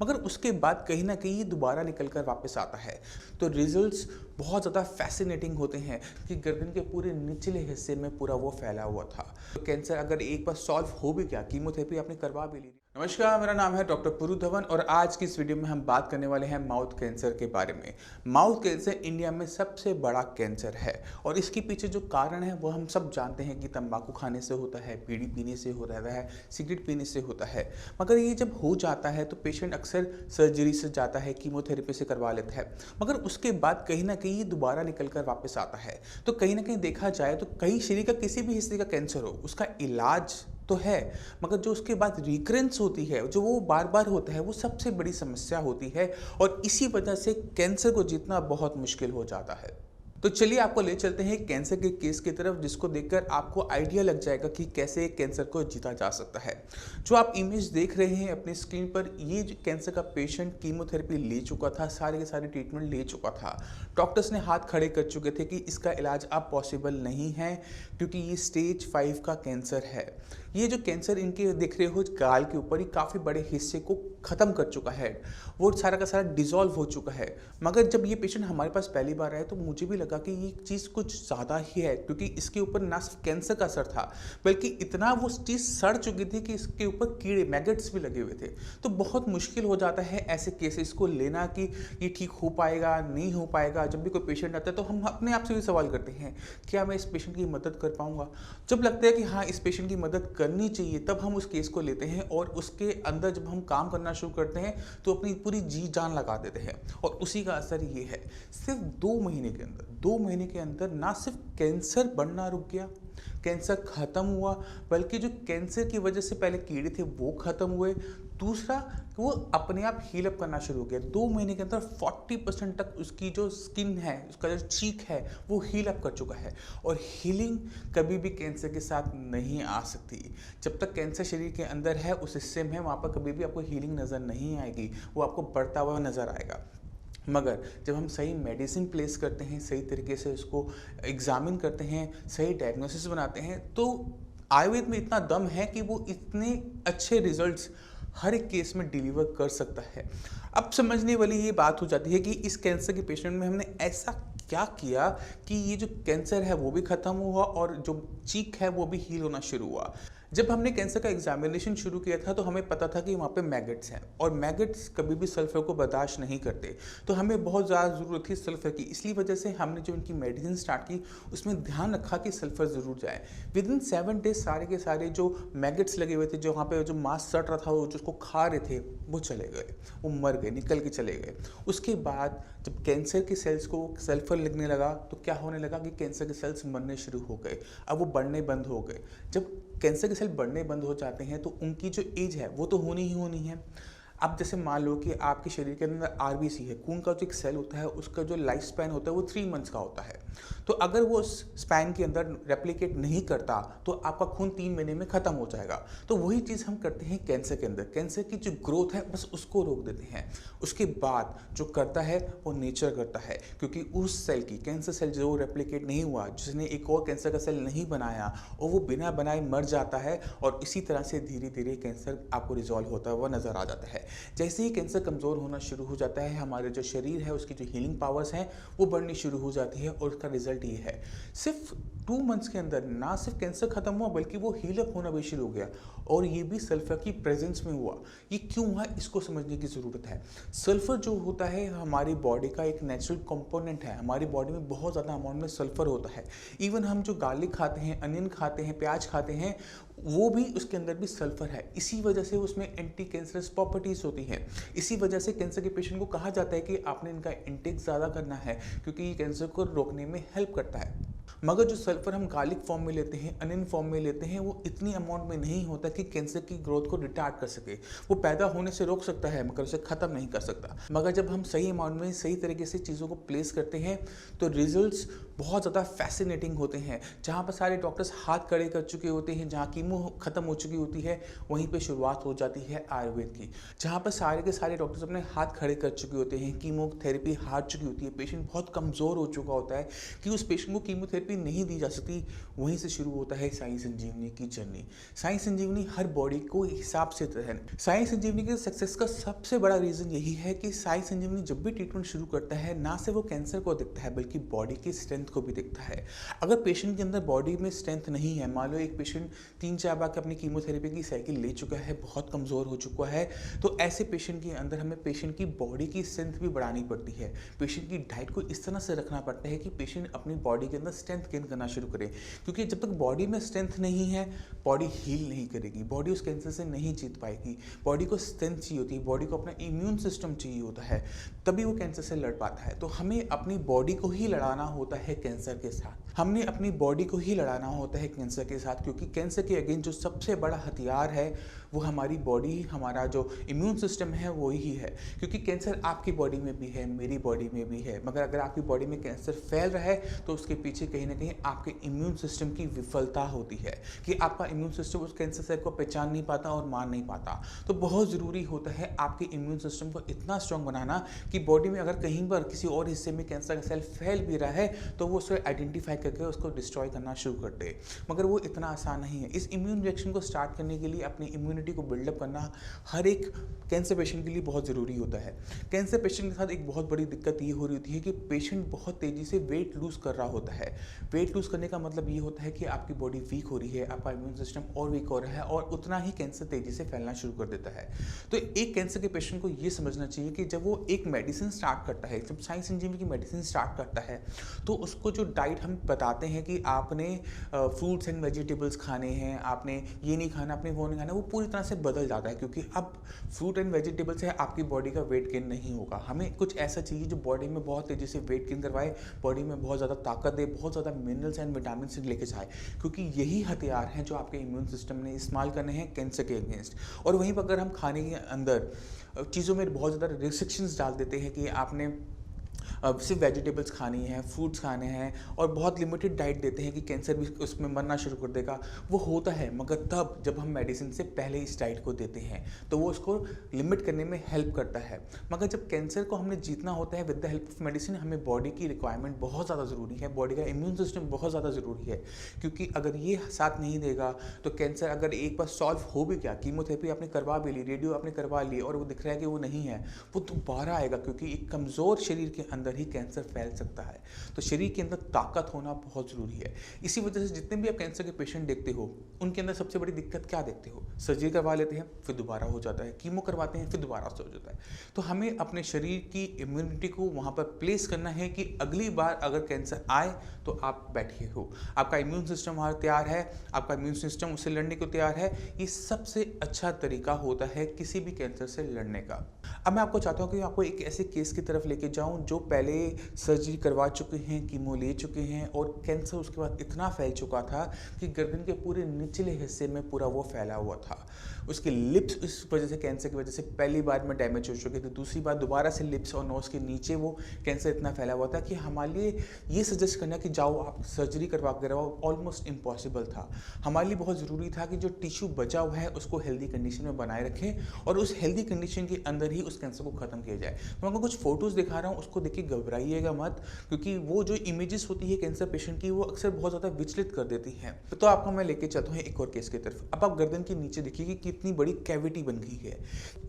मगर उसके बाद कहीं न कहीं ये दोबारा निकल कर वापस आता है। तो रिज़ल्ट्स बहुत ज़्यादा फ़ैसिनेटिंग होते हैं कि गर्दन के पूरे निचले हिस्से में पूरा वो फैला हुआ था। तो कैंसर अगर एक बार सॉल्व हो भी गया, कीमोथेरेपी आपने करवा भी ली। नमस्कार, मेरा नाम है डॉक्टर पुरु धवन और आज की इस वीडियो में हम बात करने वाले हैं माउथ कैंसर के बारे में। माउथ कैंसर इंडिया में सबसे बड़ा कैंसर है और इसके पीछे जो कारण है वो हम सब जानते हैं कि तंबाकू खाने से होता है, बीड़ी पीने से होता है, सिगरेट पीने से होता है। मगर ये जब हो जाता है तो पेशेंट अक्सर सर्जरी से जाता है, कीमोथेरेपी से करवा लेता है, मगर उसके बाद कहीं ना कहीं ये दोबारा निकल कर वापस आता है। तो कहीं ना कहीं देखा जाए तो कहीं शरीर का किसी भी हिस्से का कैंसर हो, उसका इलाज तो है, मगर जो उसके बाद रिकरेंस होती है, जो वो बार बार होता है, वो सबसे बड़ी समस्या होती है और इसी वजह से कैंसर को जीतना बहुत मुश्किल हो जाता है। तो चलिए आपको ले चलते हैं कैंसर के केस की तरफ, जिसको देखकर आपको आइडिया लग जाएगा कि कैसे कैंसर को जीता जा सकता है। जो आप इमेज देख रहे हैं अपनी स्क्रीन पर, ये जो कैंसर का पेशेंट कीमोथेरेपी ले चुका था, सारे के सारे ट्रीटमेंट ले चुका था। डॉक्टर्स ने हाथ खड़े कर चुके थे कि इसका इलाज अब पॉसिबल नहीं है क्योंकि ये स्टेज 5 का कैंसर है। ये जो कैंसर इनके देख रहे हो गाल के ऊपर, ये काफ़ी बड़े हिस्से को ख़त्म कर चुका है, वो सारा का सारा डिज़ोल्व हो चुका है। मगर जब ये पेशेंट हमारे पास पहली बार आया तो मुझे भी लगा कि ये चीज़ कुछ ज़्यादा ही है, क्योंकि इसके ऊपर ना सिर्फ कैंसर का असर था बल्कि इतना वो चीज़ सड़ चुकी थी कि इसके ऊपर कीड़े मैगट्स भी लगे हुए थे। तो बहुत मुश्किल हो जाता है ऐसे केसेस को लेना कि ये ठीक हो पाएगा नहीं हो पाएगा। जब भी कोई पेशेंट आता है तो हम अपने आप से भी सवाल करते हैं, क्या मैं इस पेशेंट की मदद कर पाऊंगा। जब लगता है कि हाँ इस पेशेंट की मदद करनी चाहिए, तब हम उस केस को लेते हैं और उसके अंदर जब हम काम करना शुरू करते हैं तो अपनी पूरी जी जान लगा देते हैं और उसी का असर ये है। सिर्फ 2 महीने के अंदर ना सिर्फ कैंसर बढ़ना रुक गया, कैंसर खत्म हुआ, बल्कि जो कैंसर की वजह से पहले कीड़े थे वो खत्म हुए। दूसरा, वो अपने आप हील अप करना शुरू हो गया। 2 महीने के अंदर 40% तक उसकी जो स्किन है, उसका जो चीक है, वो हील अप कर चुका है। और हीलिंग कभी भी कैंसर के साथ नहीं आ सकती। जब तक कैंसर शरीर के अंदर है, उस हिस्से में, वहाँ पर कभी भी आपको हीलिंग नज़र नहीं आएगी, वो आपको बढ़ता हुआ नज़र आएगा। मगर जब हम सही मेडिसिन प्लेस करते हैं, सही तरीके से उसको एग्जामिन करते हैं, सही डायग्नोसिस बनाते हैं, तो आयुर्वेद में इतना दम है कि वो इतने अच्छे रिजल्ट्स हर एक केस में डिलीवर कर सकता है। अब समझने वाली ये बात हो जाती है कि इस कैंसर के पेशेंट में हमने ऐसा क्या किया कि ये जो कैंसर है वो भी ख़त्म हुआ और जो चीक है वो भी हील होना शुरू हुआ। जब हमने कैंसर का एग्जामिनेशन शुरू किया था तो हमें पता था कि वहाँ पे मैगट्स हैं और मैगट्स कभी भी सल्फर को बर्दाश्त नहीं करते। तो हमें बहुत ज़्यादा ज़रूरत थी सल्फर की, इसलिए वजह से हमने जो इनकी मेडिसिन स्टार्ट की उसमें ध्यान रखा कि सल्फर ज़रूर जाए। विदिन 7 डेज सारे के सारे जो मैगट्स लगे हुए थे, जो वहाँ पे जो मांस सड़ रहा था, वो जो उसको खा रहे थे, वो चले गए, वो मर गए, निकल के चले गए। उसके बाद जब कैंसर के सेल्स को सल्फर लगने लगा तो क्या होने लगा कि कैंसर के सेल्स मरने शुरू हो गए, अब वो बढ़ने बंद हो गए। जब कैंसर के सेल बढ़ने बंद हो जाते हैं तो उनकी जो एज है वो तो होनी ही होनी है। अब जैसे मान लो कि आपके शरीर के अंदर आरबीसी है, खून का जो एक सेल होता है, उसका जो लाइफ स्पैन होता है वो 3 मंथ्स का होता है। तो अगर वो उस स्पैन के अंदर रेप्लिकेट नहीं करता तो आपका खून 3 महीने में ख़त्म हो जाएगा। तो वही चीज़ हम करते हैं कैंसर के अंदर। कैंसर की जो ग्रोथ है बस उसको रोक देते हैं। उसके बाद जो करता है वो नेचर करता है, क्योंकि उस सेल की, कैंसर सेल जो रेप्लिकेट नहीं हुआ, जिसने एक और कैंसर का सेल नहीं बनाया, और वो बिना बनाए मर जाता है और इसी तरह से धीरे धीरे कैंसर आपको रिजॉल्व होता हुआ नज़र आ जाता है। जैसे ही कैंसर कमज़ोर होना शुरू हो जाता है, हमारे जो शरीर है उसकी जो हीलिंग पावर्स हैं वो बढ़नी शुरू हो जाती है और उसका रिजल्ट ये है। सिर्फ 2 मंथ्स के अंदर ना सिर्फ कैंसर खत्म हुआ बल्कि वो हील अप होना भी शुरू हो गया, और ये भी सल्फर की प्रेजेंस में हुआ। ये क्यों हुआ इसको समझने की ज़रूरत है। सल्फर जो होता है हमारी बॉडी का एक नेचुरल कंपोनेंट है। हमारी बॉडी में बहुत ज़्यादा अमाउंट में सल्फर होता है। इवन हम जो गार्लिक खाते हैं, अनियन खाते हैं, प्याज खाते हैं, वो भी उसके अंदर भी सल्फर है। इसी वजह से उसमें एंटी कैंसरस प्रॉपर्टीज़ होती हैं। इसी वजह से कैंसर के पेशेंट को कहा जाता है कि आपने इनका इंटेक ज़्यादा करना है, क्योंकि ये कैंसर को रोकने में हेल्प करता है। मगर जो सल्फर हम गार्लिक फॉर्म में लेते हैं, अनियन फॉर्म में लेते हैं, वो इतनी अमाउंट में नहीं होता कि कैंसर की ग्रोथ को रिटार्ड कर सके। वो पैदा होने से रोक सकता है मगर उसे ख़त्म नहीं कर सकता। मगर जब हम सही अमाउंट में सही तरीके से चीज़ों को प्लेस करते हैं तो रिजल्ट्स बहुत ज़्यादा फैसिनेटिंग होते हैं, जहाँ पर सारे डॉक्टर्स हाथ खड़े कर चुके होते हैं, जहाँ कीमो खत्म हो चुकी होती है, वहीं पे शुरुआत हो जाती है आयुर्वेद की, जहाँ पर सारे के सारे डॉक्टर्स अपने हाथ खड़े कर चुके होते हैं, कीमोथेरेपी हार चुकी होती है, पेशेंट बहुत कमज़ोर हो चुका होता है कि उस पेशेंट को कीमोथेरेपी नहीं दी जा सकती। वहीं से शुरू होता है साई संजीवनी की जर्नी। साई संजीवनी हर बॉडी को हिसाब से है। साई संजीवनी के सक्सेस का सबसे बड़ा रीज़न यही है कि साई संजीवनी जब भी ट्रीटमेंट शुरू करता है, ना सिर्फ वो कैंसर को दिखता है बल्कि बॉडी की स्ट्रेंथ को भी दिखता है। अगर पेशेंट के अंदर बॉडी में स्ट्रेंथ नहीं है, मान लो एक पेशेंट 3-4 बार अपनी कीमोथेरेपी की साइकिल ले चुका है, बहुत कमज़ोर हो चुका है, तो ऐसे पेशेंट के अंदर हमें पेशेंट की बॉडी की स्ट्रेंथ भी बढ़ानी पड़ती है। पेशेंट की डाइट को इस तरह से रखना पड़ता है कि पेशेंट अपनी बॉडी के अंदर स्ट्रेंथ गेन करना शुरू करे, क्योंकि जब तक बॉडी में स्ट्रेंथ नहीं है, बॉडी हील नहीं करेगी, बॉडी उस कैंसर से नहीं जीत पाएगी। बॉडी को स्ट्रेंथ चाहिए होती है, बॉडी को अपना इम्यून सिस्टम चाहिए होता है, तभी वो कैंसर से लड़ पाता है। तो हमें अपनी बॉडी को ही लड़ाना होता है कैंसर के साथ। हमने अपनी बॉडी को ही लड़ाना होता है कैंसर के साथ, क्योंकि कैंसर के अगेंस्ट जो सबसे बड़ा हथियार है वो हमारी बॉडी, हमारा जो इम्यून सिस्टम है वो ही है। क्योंकि कैंसर आपकी बॉडी में भी है, मेरी बॉडी में भी है, मगर अगर आपकी बॉडी में कैंसर फैल रहा है तो उसके पीछे कहीं ना कहीं आपके इम्यून सिस्टम की विफलता होती है कि आपका इम्यून सिस्टम उस कैंसर सेल को पहचान नहीं पाता और मार नहीं पाता। तो बहुत ज़रूरी होता है आपके इम्यून सिस्टम को इतना स्ट्रॉन्ग बनाना कि बॉडी में अगर कहीं पर किसी और हिस्से में कैंसर का सेल फैल भी रहा है तो वो उसे आइडेंटिफाई करके उसको डिस्ट्रॉय करना शुरू कर दे। मगर वो इतना आसान नहीं है। इस इम्यून रिएक्शन को स्टार्ट करने के लिए अपनी इम्यूनिटी को बिल्डअप करना हर एक कैंसर पेशेंट के लिए बहुत ज़रूरी होता है। कैंसर पेशेंट के साथ एक बहुत बड़ी दिक्कत ये हो रही होती है कि पेशेंट बहुत तेज़ी से वेट लूज़ कर रहा होता है। वेट लूज़ करने का मतलब ये होता है कि आपकी बॉडी वीक हो रही है, आपका इम्यून सिस्टम और वीक हो रहा है और उतना ही कैंसर तेज़ी से फैलना शुरू कर देता है। तो एक कैंसर के पेशेंट को ये समझना चाहिए कि जब वो एक मेडिसिन स्टार्ट करता है, जब साई संजीवनी की मेडिसिन स्टार्ट करता है, तो उसको जो डाइट हम बताते हैं कि आपने फ्रूट्स एंड वेजिटेबल्स खाने हैं, आपने ये नहीं खाना, आपने वो नहीं खाना, वो पूरी तरह से बदल जाता है। क्योंकि अब फ्रूट एंड वेजिटेबल्स है, आपकी बॉडी का वेट गेन नहीं होगा। हमें कुछ ऐसा चाहिए जो बॉडी में बहुत तेज़ी से वेट गेन करवाए, बॉडी में बहुत ज़्यादा ताकत दे, बहुत ज़्यादा मिनरल्स एंड विटामिन लेके जाए, क्योंकि यही हथियार हैं जो आपके इम्यून सिस्टम ने इस्तेमाल करने हैं कैंसर के अगेंस्ट। और वहीं पर अगर हम खाने के अंदर चीज़ों में बहुत ज़्यादा रिस्ट्रिक्शंस डाल देते हैं कि आपने सिर्फ वेजिटेबल्स खानी है, फ्रूट्स खाने हैं और बहुत लिमिटेड डाइट देते हैं कि कैंसर भी उसमें मरना शुरू कर देगा, वो होता है, मगर तब जब हम मेडिसिन से पहले इस डाइट को देते हैं तो वो उसको लिमिट करने में हेल्प करता है। मगर जब कैंसर को हमने जीतना होता है with the help of medicine, हमें बॉडी की रिक्वायरमेंट बहुत ज़्यादा ज़रूरी है, बॉडी का इम्यून सिस्टम बहुत ज़्यादा ज़रूरी है। क्योंकि अगर ये साथ नहीं देगा तो कैंसर अगर एक बार सॉल्व हो भी गया, कीमोथेरेपी आपने करवा भी ली, रेडियो आपने करवा ली और वो दिख रहा है कि वो नहीं है, वो दोबारा आएगा, क्योंकि एक कमज़ोर शरीर के अंदर ही कैंसर फैल सकता है। तो शरीर के अंदर ताकत होना बहुत ज़रूरी है। इसी वजह से जितने भी आप कैंसर के पेशेंट देखते हो उनके अंदर सबसे बड़ी दिक्कत क्या देखते हो? सर्जरी करवा लेते हैं फिर दोबारा हो जाता है, कीमो करवाते हैं फिर दोबारा से हो जाता है। तो हमें अपने शरीर की इम्यूनिटी को वहाँ पर प्लेस करना है कि अगली बार अगर कैंसर आए तो आप बैठिए हो, आपका इम्यून सिस्टम वहाँ तैयार है, आपका इम्यून सिस्टम उससे लड़ने को तैयार है। ये सबसे अच्छा तरीका होता है किसी भी कैंसर से लड़ने का। अब मैं आपको चाहता हूँ कि आपको एक ऐसे केस की तरफ लेके जाऊँ जो पहले सर्जरी करवा चुके हैं, कीमो ले चुके हैं और कैंसर उसके बाद इतना फैल चुका था कि गर्दन के पूरे निचले हिस्से में पूरा वो फैला हुआ था। उसके लिप्स इस वजह से, कैंसर की वजह से पहली बार में डैमेज हो चुके थे, दूसरी बार दोबारा से लिप्स और नोज़ के नीचे वो कैंसर इतना फैला हुआ था कि हमारे लिए ये सजेस्ट करना कि जाओ आप सर्जरी करवा कर आओ ऑलमोस्ट इम्पॉसिबल था। हमारे लिए बहुत ज़रूरी था कि जो टिश्यू बचा हुआ है उसको हेल्दी कंडीशन में बनाए रखें और उस हेल्दी कंडीशन के अंदर ही उस कैंसर को ख़त्म किया जाए। तो मैं आपको कुछ फोटोज़ दिखा रहा हूँ, उसको देख के घबराइएगा मत, क्योंकि वो जो इमेजेस होती है कैंसर पेशेंट की वो अक्सर बहुत ज़्यादा विचलित कर देती हैं। तो आपको मैं लेके चलता हूँ एक और केस की तरफ। अब आप गर्दन के नीचे देखिए कि कितनी बड़ी कैविटी बन गई है।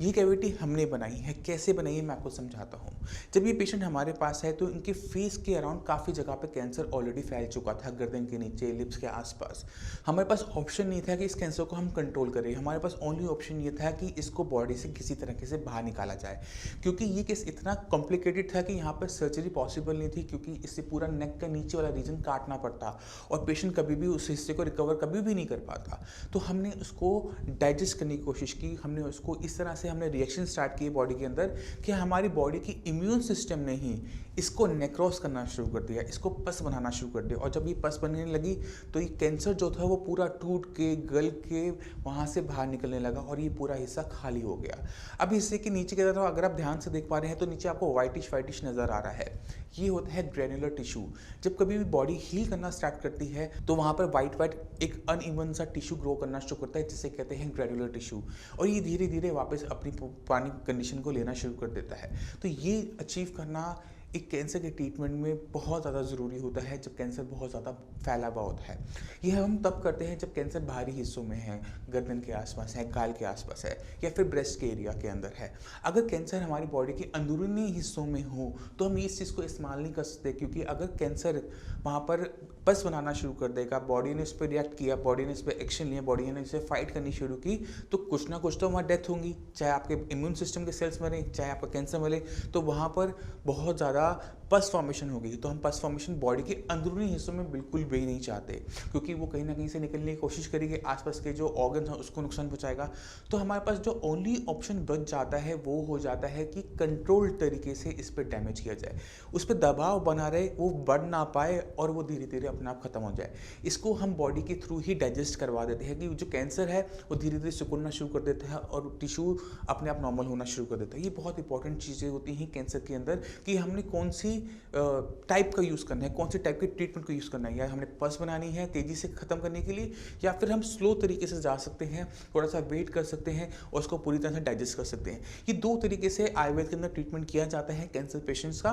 ये कैविटी हमने बनाई है, कैसे बनाई है मैं आपको समझाता हूँ। जब ये पेशेंट हमारे पास है तो इनके फेस के अराउंड काफ़ी जगह पे कैंसर ऑलरेडी फैल चुका था, गर्दन के नीचे, लिप्स के आसपास। हमारे पास ऑप्शन नहीं था कि इस कैंसर को हम कंट्रोल करें, हमारे पास ओनली ऑप्शन ये था कि इसको बॉडी से किसी तरीके से बाहर निकाला जाए, क्योंकि ये केस इतना कॉम्प्लिकेटेड था कि यहाँ पर सर्जरी पॉसिबल नहीं थी, क्योंकि इससे पूरा नेक का नीचे वाला रीजन काटना पड़ता और पेशेंट कभी भी उस हिस्से को रिकवर कभी भी नहीं कर पाता। तो हमने उसको डाइजेस्ट करने की कोशिश की, हमने उसको इस तरह से हमने रिएक्शन स्टार्ट किए बॉडी के अंदर कि हमारी बॉडी की इम्यून सिस्टम ने ही इसको नेक्रोस करना शुरू कर दिया, इसको पस बनाना शुरू कर दिया। और जब ये पस बनने लगी तो ये कैंसर जो था वो पूरा टूट के गल के वहाँ से बाहर निकलने लगा और ये पूरा हिस्सा खाली हो गया। अब हिस्से के नीचे की तरफ अगर आप ध्यान से देख पा रहे हैं तो नीचे आपको वाइटिश वाइटिश नज़र आ रहा है, ये होता है ग्रेनुलर टिश्यू। जब कभी भी बॉडी हील करना स्टार्ट करती है तो वहाँ पर वाइट वाइट एक अनइवन सा टिश्यू ग्रो करना शुरू करता है, जिसे कहते हैं ग्रेनुलर टिश्यू। और ये धीरे धीरे वापस अपनी पुरानी कंडीशन को लेना शुरू कर देता है। तो ये अचीव करना एक कैंसर के ट्रीटमेंट में बहुत ज़्यादा ज़रूरी होता है जब कैंसर बहुत ज़्यादा फैला हुआ होता है। यह हम तब करते हैं जब कैंसर बाहरी हिस्सों में है, गर्दन के आसपास है, गाल के आसपास है, या फिर ब्रेस्ट के एरिया के अंदर है। अगर कैंसर हमारी बॉडी के अंदरूनी हिस्सों में हो तो हम इस चीज़ को इस्तेमाल नहीं कर सकते, क्योंकि अगर कैंसर वहाँ पर पस बनाना शुरू कर देगा, बॉडी ने इस पर रिएक्ट किया, बॉडी ने इस पर एक्शन लिया, बॉडी ने इसे फाइट करनी शुरू की, तो कुछ ना कुछ तो वहाँ डेथ होंगी। चाहे आपके इम्यून सिस्टम के सेल्स मरे, चाहे आपका कैंसर मरे, तो वहाँ पर बहुत ज़्यादा पस फॉर्मेशन होगी। तो हम पस फॉर्मेशन बॉडी के अंदरूनी हिस्सों में बिल्कुल भी नहीं चाहते, क्योंकि वो कहीं ना कहीं से निकलने की कोशिश करेगी, आसपास के जो ऑर्गन हैं उसको नुकसान पहुंचाएगा। तो हमारे पास जो ओनली ऑप्शन बच जाता है वो हो जाता है कि कंट्रोल्ड तरीके से इस पर डैमेज किया जाए, उस पर दबाव बना रहे, वो बढ़ ना पाए और वो धीरे धीरे अपने आप खत्म हो जाए। इसको हम बॉडी के थ्रू ही डाइजेस्ट करवा देते हैं कि जो कैंसर है वो धीरे धीरे सिकुड़ना शुरू कर देता है और टिश्यू अपने आप नॉर्मल होना शुरू कर देता है। ये बहुत इंपॉर्टेंट चीज़ें होती हैं कैंसर के अंदर कि हमने कौन सी टाइप का यूज़ करना है, कौन से टाइप के ट्रीटमेंट को यूज़ करना है। या हमने पस बनानी है तेज़ी से ख़त्म करने के लिए, या फिर हम स्लो तरीके से जा सकते हैं, थोड़ा सा वेट कर सकते हैं और उसको पूरी तरह से डाइजेस्ट कर सकते हैं। ये दो तरीके से आयुर्वेद के अंदर ट्रीटमेंट किया जाता है कैंसर पेशेंट्स का।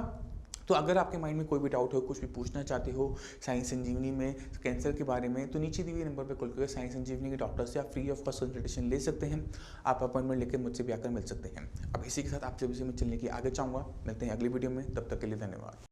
तो अगर आपके माइंड में कोई भी डाउट हो, कुछ भी पूछना चाहते हो साइंस संजीवनी में कैंसर के बारे में, तो नीचे दिए हुए नंबर पर कॉल करके साइंस संजीवनी के डॉक्टर से आप फ्री ऑफ कॉस्ट कंसल्टेशन ले सकते हैं। आप अपॉइंटमेंट लेकर मुझसे भी आकर मिल सकते हैं। अब इसी के साथ आपसे विषय में चलने की आगे चाहूँगा। मिलते हैं अगली वीडियो में, तब तक के लिए धन्यवाद।